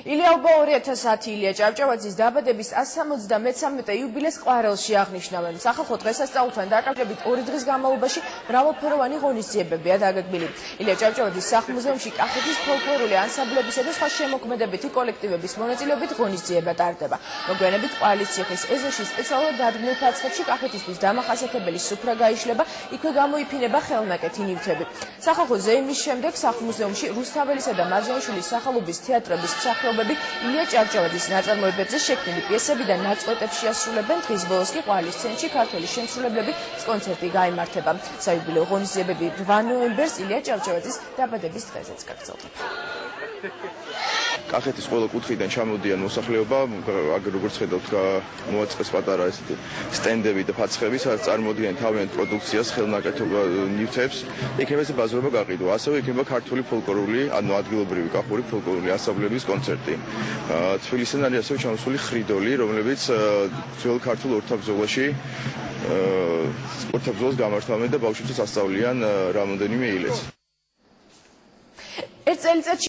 ილიაუბა 2010 ილია ჭავჭავაძის დაბადების 173 იუბილეს ყვარელში აღნიშნავენ. სახალხო დღესასწაულთან დაკავშირებით 2 დღის განმავლობაში მრავალფეროვანი ღონისძიებებია დაგეგმილი. ილია ჭავჭავაძის სახლ-მუზეუმში კახეთის ფოლკლორული ანსამბლებისა და სხვა შემოქმედებითი კოლექტივების მონაწილეობით ღონისძიება ტარდება. მოგვიანებით ყვალის ციხის ეზოში სპეციალურად დადგმულ ფარცხებში კახეთისთვის დამახასიათებელი სუფრა გაიშლება, იქვე გამოიფინება ხელნაკეთი ნივთები. სახალხო ზეიმის შემდეგ სახლ-მუზეუმში რუსთაველისა და მარჯანიშვილის სახელობის თეატრების ილია ჭავჭავაძის ნაწარმოებებზე შექმნილი პიესები და ნაწყვეტებში ასრულებენ. დღის ბოლოს კი ყვალის ცენტრში ქართველი შემსრულებლების კონცერტი გაიმართება. საიუბილეო ღონისძიებები 8 ნოემბერს ილია ჭავჭავაძის დაბადების დღეზეც გაგრძელდება. კახეთის ყველა კუთხიდან ჩამოდიან მოსახლეობა, როგორც ხედავთ, მოაწყეს პატარა ესეთი სტენდები და ფაცხები, სადაც წარმოადგენენ თავიანთ პროდუქციას, ხელნაკეთობა ნივთებს. იქნება ეს ბაზრობა გაყიდვა. ასევე იქნება ქართული ფოლკლორული, ანუ ადგილობრივი კახური ფოლკლორული ანსამბლების კონცერტი. თბილისიდან არის ასევე ჩამოსული ხრიდოლი, რომლებიც ძველ ქართულ ორთაბრძოლაში ორთაბრძოლას გამართავენ და ბავშვებსაც ასწავლიან რამოდენიმე ილეთს. ერთ წელიწადში